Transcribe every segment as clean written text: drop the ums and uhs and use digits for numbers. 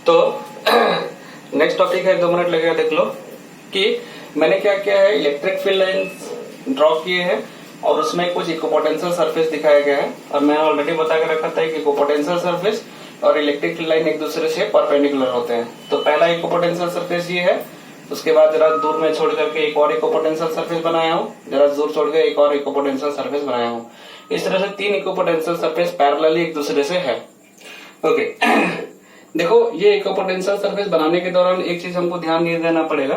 तो next topic है, 2 minute लगेगा देख लो कि मैंने क्या किया है। इलेक्ट्रिक फील्ड लाइंस ड्रॉ किए हैं और उसमें कुछ इक्विपोटेंशियल सरफेस दिखाया गया है। और मैंने ऑलरेडी बता के रखा था कि इक्विपोटेंशियल सरफेस और इलेक्ट्रिक फील्ड लाइन एक दूसरे से परपेंडिकुलर होते हैं। तो पहला इक्विपोटेंशियल सरफेस ये है, उसके बाद जरा दूर में छोड़ करके एक और इक्विपोटेंशियल सरफेस बनाया हूँ, जरा दूर छोड़ के एक और इक्विपोटेंशियल सरफेस बनाया हूँ। इस तरह से 3 इक्विपोटेंशियल सरफेस पैरेलली एक दूसरे से है। ओके देखो, ये इक्विपोटेंशियल सरफेस बनाने के दौरान एक चीज हमको ध्यान नहीं देना पड़ेगा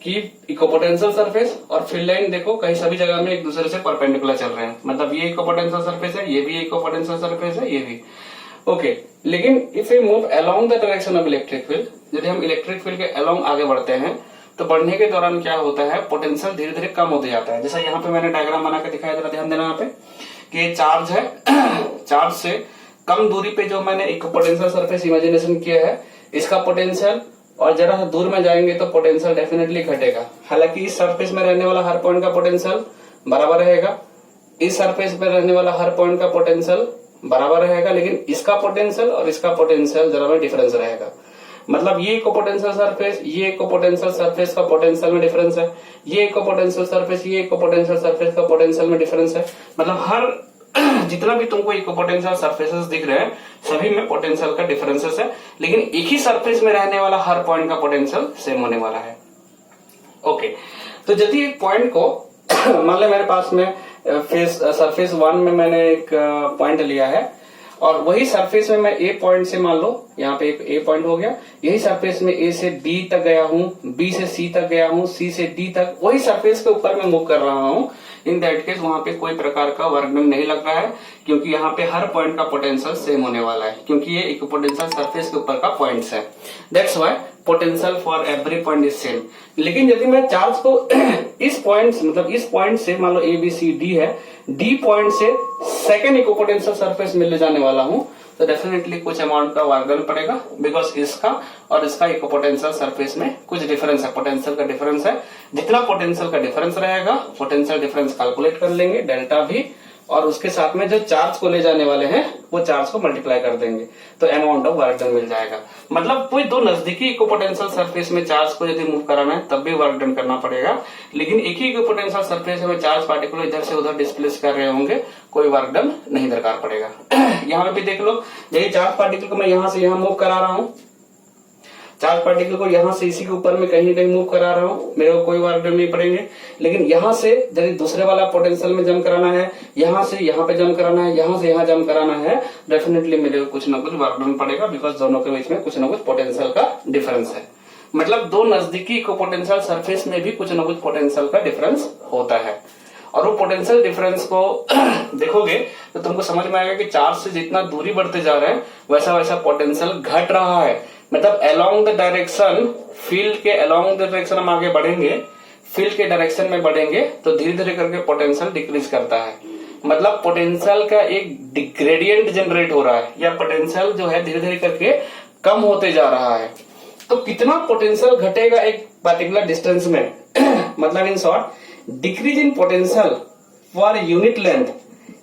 कि इक्विपोटेंशियल सरफेस और फील्ड लाइन देखो कहीं सभी जगह में एक दूसरे से परपेंडिकुलर चल रहे हैं। मतलब ये इक्विपोटेंशियल सरफेस है, ये भी इक्विपोटेंशियल सरफेस है, ये भी। ओके लेकिन if we move along the direction of electric field, यदि हम इलेक्ट्रिक फील्ड के अलोंग आगे बढ़ते हैं तो बढ़ने के दौरान क्या होता है, पोटेंशियल धीरे धीरे कम होते जाता है। जैसा यहाँ पे मैंने डायग्राम बना के दिखाया, जरा ध्यान देना यहाँ पे कि चार्ज है, चार्ज से कम दूरी पे जो मैंने एक पोटेंशियल सरफेस इमेजिनेशन किया है, इसका पोटेंशियल और जरा दूर में जाएंगे तो पोटेंशियल डेफिनेटली घटेगा। हालांकि इस सरफेस में रहने वाला हर पॉइंट का पोटेंशियल बराबर रहेगा, इस सरफेस में रहने वाला हर पॉइंट का पोटेंशियल बराबर रहेगा, लेकिन इसका पोटेंशियल और इसका पोटेंशियल जरा में डिफरेंस रहेगा। मतलब ये इक्विपोटेंशियल सरफेस, ये इक्विपोटेंशियल सरफेस का पोटेंशियल में डिफरेंस है, ये इक्विपोटेंशियल सरफेस, ये इक्विपोटेंशियल सरफेस का पोटेंशियल में डिफरेंस है। मतलब हर जितना भी तुमको इक्विपोटेंशियल सरफेसेस दिख रहे हैं सभी में पोटेंशियल का डिफरेंसेस है, लेकिन एक ही सरफेस में रहने वाला हर पॉइंट का पोटेंशियल सेम होने वाला है। ओके तो यदि एक पॉइंट को मान लो मेरे पास में सरफेस 1 में मैंने एक पॉइंट लिया है और वही सरफेस में मैं ए पॉइंट से मान लो यहाँ पे एक ए पॉइंट हो गया, यही सरफेस में ए से बी तक गया हूँ, बी से सी तक गया हूँ, सी से डी तक, वही सरफेस के ऊपर मैं मूव कर रहा हूँ। इन दैट केस वहां पे कोई प्रकार का वर्क डन नहीं लग रहा है, क्योंकि यहाँ पे हर पॉइंट का पोटेंशियल सेम होने वाला है, क्योंकि ये इक्विपोटेंशियल सरफेस के ऊपर का पॉइंट्स है। That's why potential for every point is same. लेकिन यदि मैं चार्ज को इस पॉइंट मतलब इस पॉइंट से मान लो ए बी सी डी है, डी पॉइंट से सेकेंड इक्विपोटेंशियल सरफेस मिलने जाने वाला हूँ, तो डेफिनेटली कुछ अमाउंट का वर्क डन पड़ेगा, बिकॉज इसका और इसका इक्विपोटेंशियल सरफेस में कुछ डिफरेंस है, पोटेंशियल का डिफरेंस है। जितना पोटेंशियल का डिफरेंस रहेगा, पोटेंशियल डिफरेंस कैलकुलेट कर लेंगे डेल्टा भी, और उसके साथ में जो चार्ज को ले जाने वाले हैं वो चार्ज को मल्टीप्लाई कर देंगे, तो अमाउंट ऑफ वर्क डन मिल जाएगा। मतलब कोई 2 नजदीकी इक्विपोटेंशियल सरफेस में चार्ज को यदि मूव कराना है तब भी वर्क डन करना पड़ेगा, लेकिन एक ही इक्विपोटेंशियल सरफेस में चार्ज पार्टिकुलर इधर से उधर डिस्प्लेस कर रहे होंगे, कोई वर्क डन नहीं दरकार पड़ेगा। यहाँ पे भी देख लो, यही चार्ज पार्टिकल को मैं यहाँ से यहाँ मूव करा रहा हूँ, चार्ज पार्टिकल को यहाँ से इसी के ऊपर में कहीं कहीं मूव करा रहा हूँ, मेरे को कोई वर्क डन नहीं पड़ेंगे। लेकिन यहाँ से यदि दूसरे वाला पोटेंशियल में जंप कराना है, यहाँ से यहाँ पे जंप कराना है, यहाँ से यहाँ जंप कराना है, डेफिनेटली मेरे को कुछ ना कुछ वर्क डन पड़ेगा, बिकॉज दोनों के बीच में कुछ ना कुछ पोटेंशियल का डिफरेंस है। मतलब 2 नजदीकी इक्विपोटेंशियल सरफेस में भी कुछ ना कुछ पोटेंशियल का डिफरेंस होता है। और वो पोटेंशियल डिफरेंस को देखोगे तो तुमको समझ में आएगा कि चार्ज से जितना दूरी बढ़ते जा रहे हैं वैसा वैसा पोटेंशियल घट रहा है। मतलब अलोंग द डायरेक्शन, फील्ड के अलोंग द डायरेक्शन हम आगे बढ़ेंगे, फील्ड के डायरेक्शन में बढ़ेंगे तो धीरे धीरे करके पोटेंशियल डिक्रीज करता है। मतलब पोटेंशियल का एक ग्रेडियंट जनरेट हो रहा है, या पोटेंशियल जो है धीरे धीरे करके कम होते जा रहा है। तो कितना पोटेंशियल घटेगा एक पर्टिकुलर डिस्टेंस में मतलब in short, decrease in potential for unit length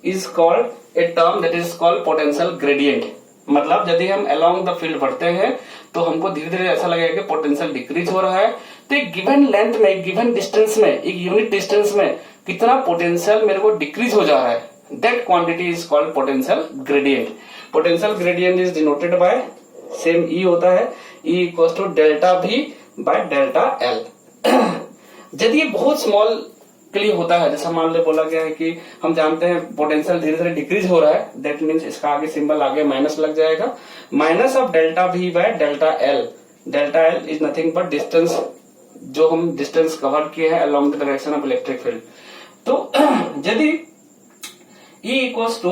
is called a term that is called potential gradient. मतलब यदि हम अलोंग द फील्ड बढ़ते हैं तो हमको धीरे धीरे ऐसा लगेगा कि पोटेंशियल डिक्रीज हो रहा है। तो एक गिवन लेंथ में, एक गिवन डिस्टेंस में, एक यूनिट डिस्टेंस में कितना पोटेंशियल मेरे को डिक्रीज हो जा रहा है, that quantity is called potential gradient. Potential gradient is denoted by same E होता है, E equals to delta V by delta L. यदि ये बहुत स्मॉल के लिए होता है, जैसा मान लो बोला गया है कि हम जानते हैं पोटेंशियल धीरे धीरे डिक्रीज हो रहा है, दैट मीन्स इसका आगे सिंबल आगे माइनस लग जाएगा, minus of delta V by delta L. Delta L is nothing but distance, जो हम डिस्टेंस कवर किए हैं along the direction of electric field. तो यदि E equals to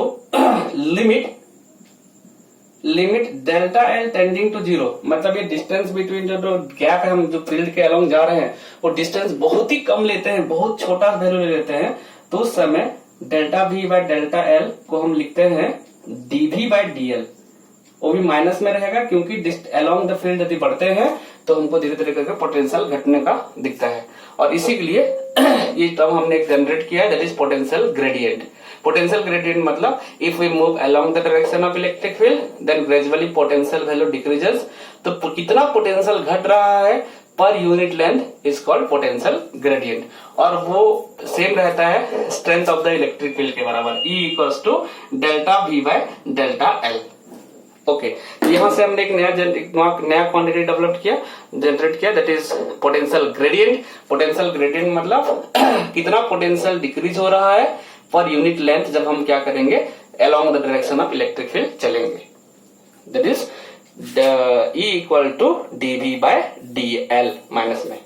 limit delta L tending to 0, मतलब ये डिस्टेंस बिटवीन जो gap है, हम जो फील्ड के अलोंग जा रहे हैं वो डिस्टेंस बहुत ही कम लेते हैं, बहुत छोटा वैल्यू ले लेते हैं, तो उस समय delta V by delta L को हम लिखते हैं dv बाय dl। वो भी माइनस में रहेगा, क्योंकि अलोंग द फील्ड यदि बढ़ते हैं तो हमको धीरे धीरे करके पोटेंशियल घटने का दिखता है। और इसी के लिए ये टर्म हमने एक जनरेट किया है, that is potential gradient. Potential gradient मतलब if we move along the direction of electric field then gradually potential value decreases. तो कितना पोटेंशियल घट रहा है per unit length is called potential gradient, और वो सेम रहता है strength of the electric field के बराबर, E equals to delta V by delta L। Okay, तो यहां से हमने एक नया क्वांटिटी डेवलप किया, जनरेट किया, that is potential gradient. Potential gradient मतलब कितना पोटेंशियल डिक्रीज हो रहा है पर यूनिट लेंथ जब हम क्या करेंगे, along the direction of electric field चलेंगे, that is E equal to dV by dL minus में।